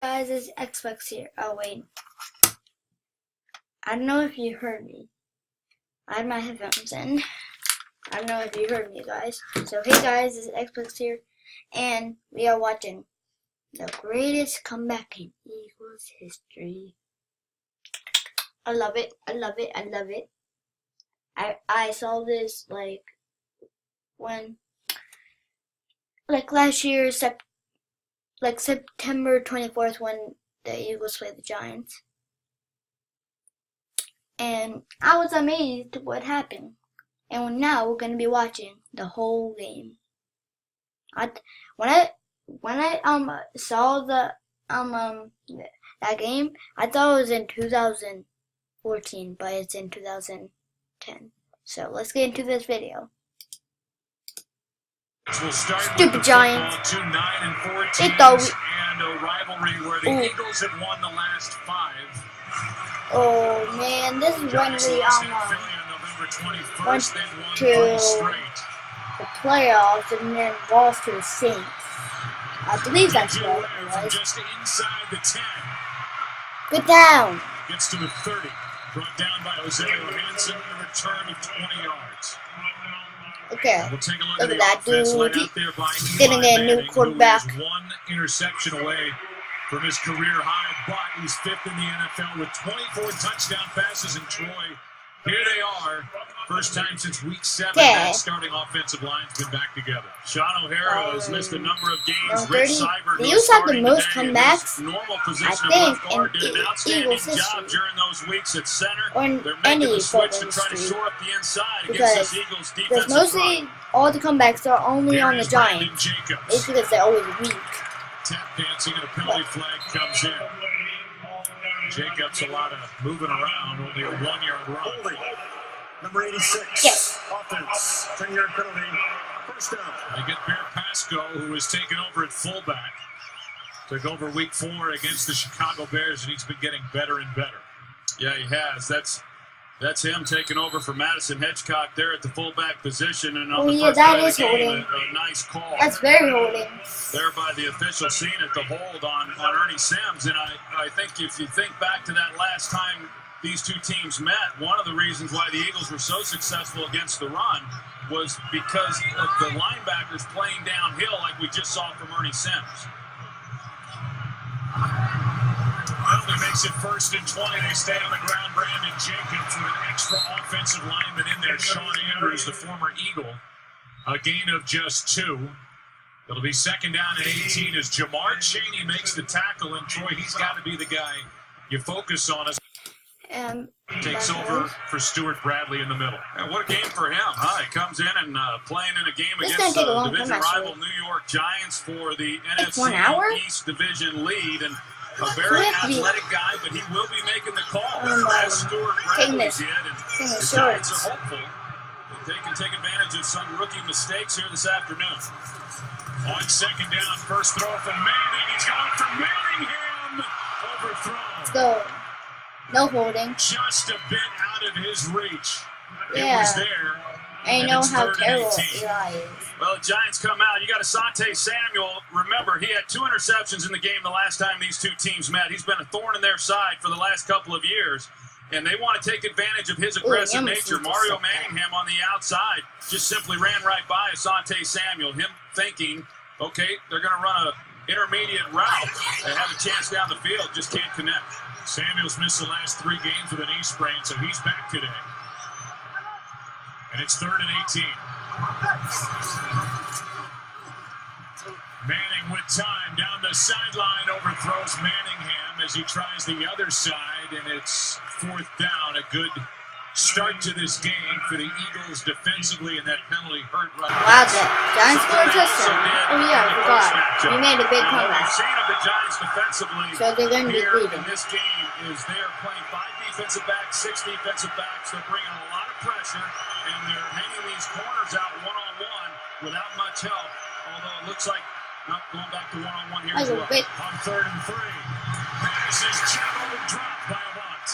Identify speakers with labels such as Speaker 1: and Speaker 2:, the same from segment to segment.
Speaker 1: Guys, it's Xbox here. Oh wait, I don't know if you heard me. I had my headphones in. I don't know if you heard me, guys. So hey guys, it's Xbox here, and we are watching the greatest comeback in Eagles history. I love it. I love it. I love it. I saw this like last year, September 24th, when the Eagles played the Giants. And I was amazed at what happened. And now we're gonna be watching the whole game. When I saw that game, I thought it was in 2014, but it's in 2010. So let's get into this video.
Speaker 2: We'll start
Speaker 1: Stupid Giants.
Speaker 2: 2 9-4 teams
Speaker 1: They thought
Speaker 2: and a rivalry where the Eagles have won the last 5.
Speaker 1: Oh man, this is when we went to the playoffs and then lost to the Saints. I believe that's what it was.
Speaker 2: Just inside the 10.
Speaker 1: Good down.
Speaker 2: Gets to the 30. Brought down by Jose Johansson, a return of 20 yards.
Speaker 1: Okay,
Speaker 2: we'll take a
Speaker 1: look
Speaker 2: at
Speaker 1: at that dude.
Speaker 2: He's
Speaker 1: gonna get a new quarterback.
Speaker 2: One interception away from his career high, but he's 5th in the NFL with 24 touchdown passes in Troy. Here they are. First time since week 7 that starting offensive line's been back together. Sean O'Hara has missed a number of games. Rich Seibert,
Speaker 1: they used to have the most comebacks,
Speaker 2: I think, in Eagles history. During those weeks at center.
Speaker 1: Or in any football history. Because mostly all the comebacks are only on the Giants. It's because they're always weak.
Speaker 2: Tap dancing and a penalty flag comes in. Jacobs, a lot of moving around, only a 1-yard run.
Speaker 3: Number 86.
Speaker 1: Yes.
Speaker 3: Offense. 10-yard penalty. First down.
Speaker 2: They get Bear Pasco, who has taken over at fullback. Took over week 4 against the Chicago Bears, and he's been getting better and better. Yeah, he has. That's him taking over for Madison Hedgecock there at the fullback position. And on the first
Speaker 1: that
Speaker 2: play
Speaker 1: is
Speaker 2: of the game,
Speaker 1: holding.
Speaker 2: a nice call.
Speaker 1: That's very holding.
Speaker 2: There by the official scene at the hold on Ernie Sims. And I think if you think back to that last time these two teams met, one of the reasons why the Eagles were so successful against the run was because of the linebackers playing downhill like we just saw from Ernie Sims. Penalty makes it 1st and 20. They stay on the ground. Brandon Jacobs with an extra offensive lineman in there. Sean Andrews, the former Eagle. A gain of just 2. It'll be 2nd down and 18 as Jamar Chaney makes the tackle. And Troy, he's got to be the guy you focus on. Takes over for Stuart Bradley in the middle. And what a game for him, huh? He comes in and playing in a game against the division rival New York Giants for the NFC East Division lead. And a very athletic guy, but he will be making the call. As Stuart Bradley did. And the Giants are hopeful that they can take advantage of some rookie mistakes here this afternoon. On 2nd down, first throw from Manning. He's going for Manningham. Overthrown.
Speaker 1: Let's go. No holding.
Speaker 2: Just a bit out of his reach.
Speaker 1: Yeah.
Speaker 2: It was there.
Speaker 1: I know how terrible Eli is.
Speaker 2: Well, the Giants come out. You got Asante Samuel. Remember, he had 2 interceptions in the game the last time these two teams met. He's been a thorn in their side for the last couple of years, and they want to take advantage of his aggressive nature. Mario Manningham on the outside just simply ran right by Asante Samuel. Him thinking, okay, they're going to run an intermediate route and have a chance down the field. Just can't connect. Samuel's missed the last 3 games with a knee sprain, so he's back today. And it's 3rd and 18. Manning with time down the sideline, overthrows Manningham as he tries the other side, and it's 4th down. A good start to this game for the Eagles defensively, and that penalty hurt right now.
Speaker 1: Wow, the Giants scored a touchdown. Oh yeah, I forgot. We made a big comeback.
Speaker 2: We've seen of the Giants defensively
Speaker 1: so they're going to be leading.
Speaker 2: In this game is they're playing 5 defensive backs, 6 defensive backs. They're bringing a lot of pressure, and they're hanging these corners out one-on-one without much help. Although it looks like not going back to one-on-one here as well. On 3rd and 3. Pass is juggled and dropped by Avant.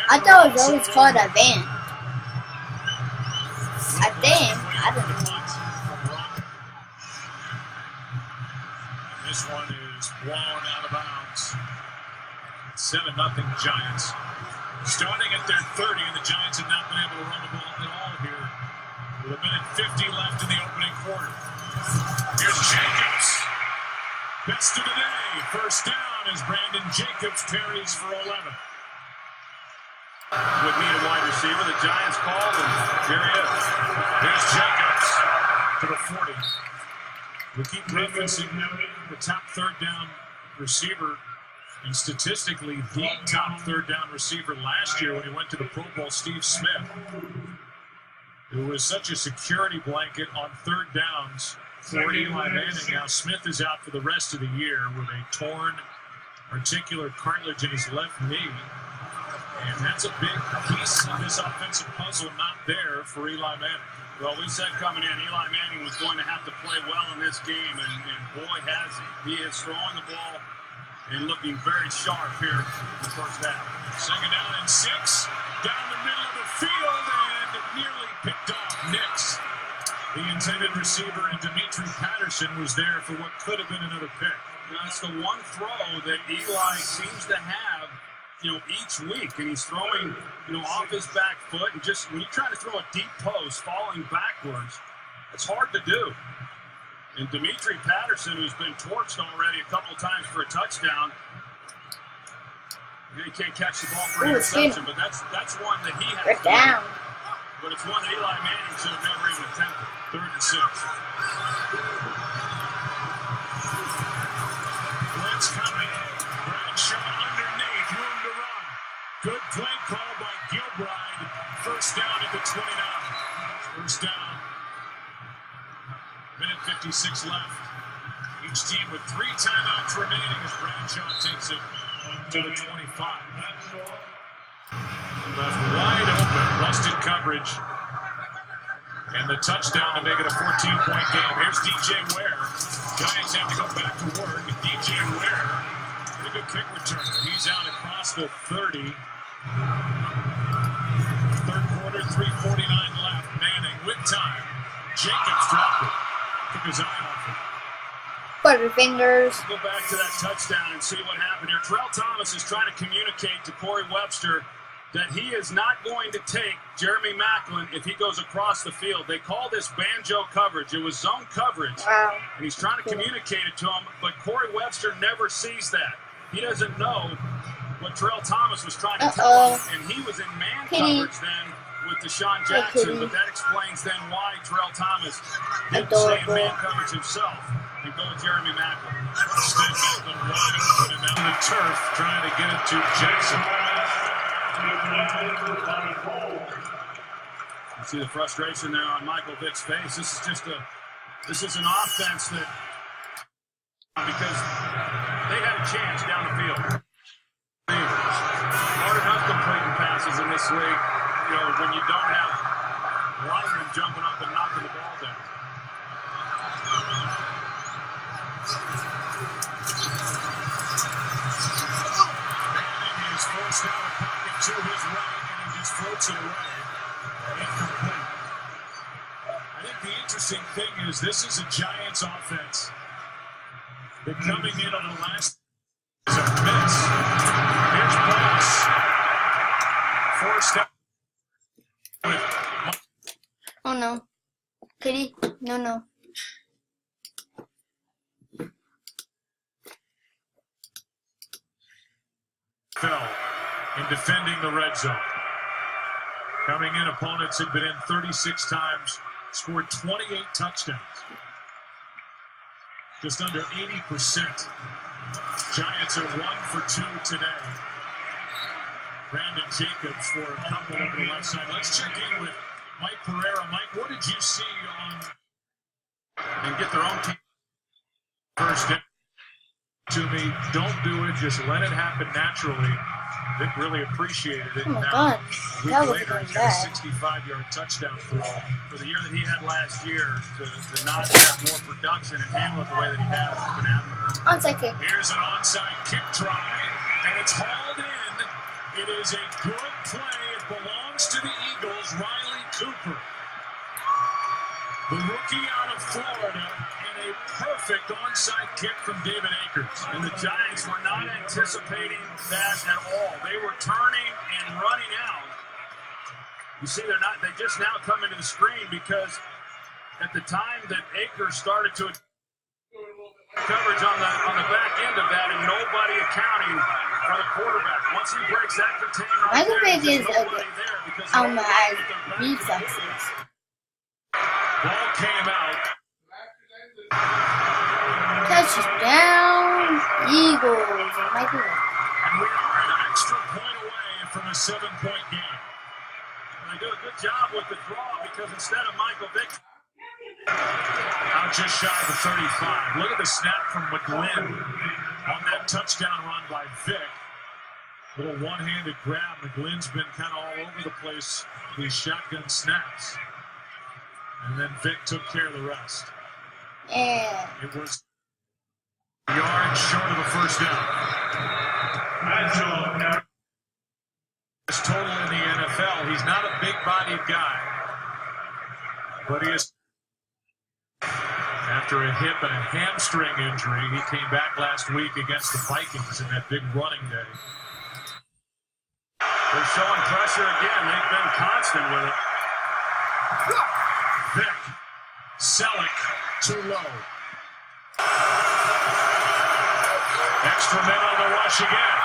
Speaker 1: I thought it was always called a van. I think. I don't know.
Speaker 2: This one is is blown out of bounds. 7-0 Giants. Starting at their 30, and the Giants have not been able to run the ball at all here. With 1:50 left in the opening quarter. Here's Jacobs. Best of the day. First down as Brandon Jacobs carries for 11.
Speaker 4: Would need a wide receiver. The Giants called, and here he is.
Speaker 2: Here's Jacobs to the 40. We keep referencing the top third down receiver, and statistically the top third down receiver last year when he went to the Pro Bowl, Steve Smith. It was such a security blanket on third downs for Eli Manning. Now Smith is out for the rest of the year with a torn articular cartilage in his left knee. And that's a big piece of this offensive puzzle not there for Eli Manning.
Speaker 4: Well, we said coming in, Eli Manning was going to have to play well in this game, and boy has he. He is throwing the ball and looking very sharp here in the first half.
Speaker 2: 2nd down and 6, down the middle of the field, and nearly picked off Nix. The intended receiver, and Dimitri Patterson was there for what could have been another pick.
Speaker 4: That's the one throw that Eli seems to have, each week, and he's throwing, off his back foot, and just when you try to throw a deep post, falling backwards, it's hard to do. And Dimitri Patterson, who's been torched already a couple of times for a touchdown, he can't catch the ball for an interception, but that's one that he has to do. But it's one that Eli Manning should have never even attempted.
Speaker 2: 3rd and 6. Blitz coming. Bradshaw underneath, room to run. Good play call by Gilbride. First down at the 29. First down. 1:56 left. Each team with 3 timeouts remaining as Bradshaw takes it to the 25. Left wide open, busted coverage. And the touchdown to make it a 14-point game. Here's DJ Ware. Giants have to go back to work. And DJ Ware, pretty good kick returner. He's out across the 30. Third quarter, 3:49 left. Manning with time. Jacobs dropped it. Took his eye off it.
Speaker 1: Butterfingers.
Speaker 4: Go back to that touchdown and see what happened here. Terrell Thomas is trying to communicate to Corey Webster that he is not going to take Jeremy Maclin if he goes across the field. They call this banjo coverage. It was zone coverage.
Speaker 1: Wow.
Speaker 4: And he's trying to communicate it to him, but Corey Webster never sees that. He doesn't know what Terrell Thomas was trying to tell him, and he was in man coverage then with Deshaun Jackson, but that explains then why Terrell Thomas didn't stay in man coverage himself and go with Jeremy Maclin.
Speaker 2: Instead, Maclin wide open and down the turf trying to get it to Jackson.
Speaker 4: You see the frustration there on Michael Vick's face. This is an offense that, because they had a chance down the field. Hard enough completing passes in this league, when you don't have linemen jumping up and knocking the ball down.
Speaker 2: Manning is forced out of pocket to his right, and he just floats it away. Incomplete. I think the interesting thing is this is a Giants offense that coming in on the last is a miss. Here's Boss. Forced out.
Speaker 1: Oh no. Kitty? No.
Speaker 2: Fell in defending the red zone. Coming in, opponents had been in 36 times, scored 28 touchdowns. Just under 80%. Giants are 1 for 2 today. Brandon Jacobs for a couple over the left side. Let's check in with Mike Pereira. Mike, what did you see on
Speaker 4: And get their own team
Speaker 2: first down? To me, don't do it. Just let it happen naturally. Vic really appreciated it.
Speaker 1: Oh my
Speaker 2: now,
Speaker 1: God,
Speaker 2: a week
Speaker 1: that was
Speaker 2: later,
Speaker 1: really
Speaker 2: he's got a
Speaker 1: bad.
Speaker 2: 65-yard touchdown throw for the year that he had last year. To not have more production and handle it the way that he has been happening.
Speaker 1: Onside kick.
Speaker 2: Here's an onside kick try, and it's hauled in. It is a good play. It belongs to the Eagles, Riley Cooper. The rookie out of Florida, and a a perfect onside kick from David Akers. And the Giants were not anticipating that at all. They were turning and running out. You see, they just now come into the screen because at the time that Akers started to coverage on the back end of that and nobody accounting for the quarterback. Once he breaks that container right there, there's nobody there because
Speaker 1: reflexes.
Speaker 2: Ball came out.
Speaker 1: Touchdown, Eagles. Michael.
Speaker 2: And we are an extra point away from a 7-point game. And they do a good job with the draw because instead of Michael Vick out just shy of the 35. Look at the snap from McGlynn on that touchdown run by Vick. Little one-handed grab. McGlynn's been kind of all over the place with these shotgun snaps. And then Vick took care of the rest.
Speaker 1: Yeah.
Speaker 2: It was yards short of a first down. His total in the NFL. He's not a big-bodied guy, but he is. After a hip and a hamstring injury, he came back last week against the Vikings in that big running day. They're showing pressure again. They've been constant with it. Vick, Selleck, too low. Extra men on the rush again.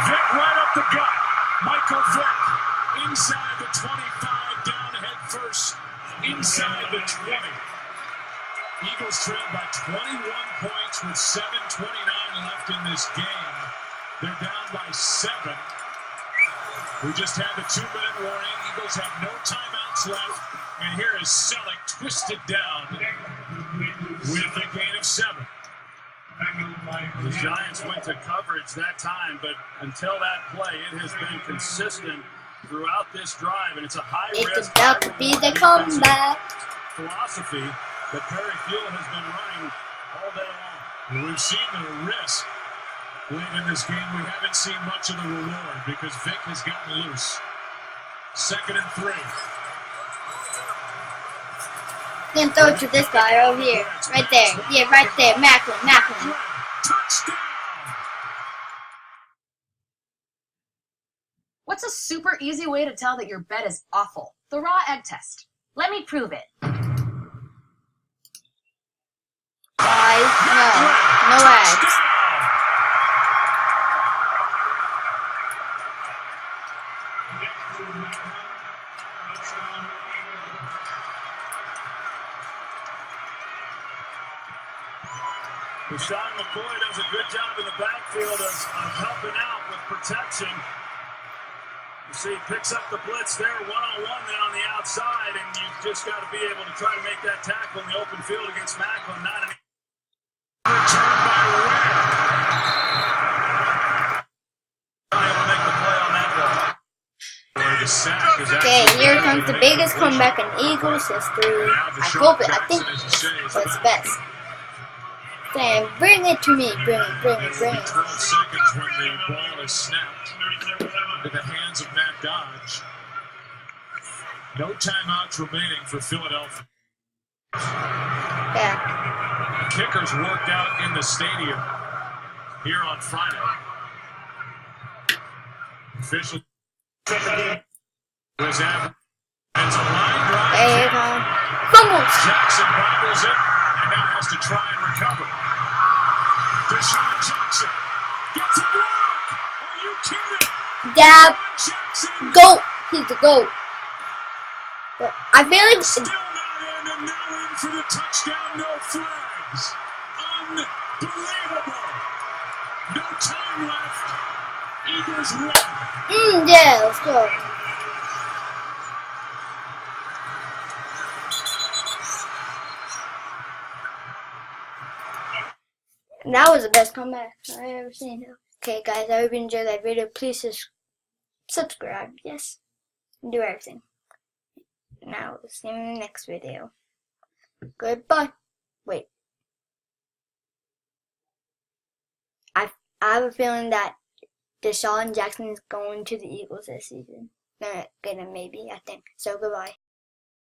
Speaker 2: Vick right up the gut. Michael Vick inside the 25, down head first, inside the 20. Eagles trail by 21 points with 7:29 left in this game. They're down by 7. We just had the 2-minute warning. Eagles have no timeouts left. And here is Selleck twisted down with a gain of 7. The Giants went to coverage that time, but until that play, it has been consistent throughout this drive, and it's a high-risk,
Speaker 1: it's about to be the comeback
Speaker 2: philosophy that Perry Field has been running all day long. We've seen the risk late in this game. We haven't seen much of the reward because Vick has gotten loose. 2nd and 3.
Speaker 1: Then throw it to this guy over here. Right there. Yeah, right there. Macklin.
Speaker 2: Touchdown!
Speaker 5: What's a super easy way to tell that your bet is awful? The raw egg test. Let me prove it.
Speaker 1: Guys, no ads.
Speaker 2: Sean McCoy does a good job in the backfield of helping out with protection. You see, he picks up the blitz there, one-on-one then on the outside, and you just got to be able to try to make that tackle in the open field against Macklin. Not an return by Ware. Able to make the play on that ball. The sack is
Speaker 1: Okay, here comes the biggest comeback in Eagles history. I think it's best. Then bring it to me. Bring it.
Speaker 2: 12 seconds when the ball is snapped into the hands of Matt Dodge. No timeouts remaining for Philadelphia.
Speaker 1: Yeah.
Speaker 2: The kickers worked out in the stadium here on Friday. Official was average. It's a line drive.
Speaker 1: There you go. Fumbles.
Speaker 2: Jackson bobbles it and now has to try and recover. Deshaun Jackson gets a block. Are you kidding?
Speaker 1: Dab.
Speaker 2: Jackson.
Speaker 1: Goat. He's the GOAT. But I feel like
Speaker 2: Still not in and now in for the touchdown. No flags. Unbelievable. No time left. Eagles run.
Speaker 1: yeah, let's go. That was the best comeback I've ever seen. Okay, guys, I hope you enjoyed that video. Please subscribe. Yes. Do everything. Now, see you in the next video. Goodbye. Wait. I have a feeling that Deshaun Jackson is going to the Eagles this season. Gonna maybe, I think. So, goodbye.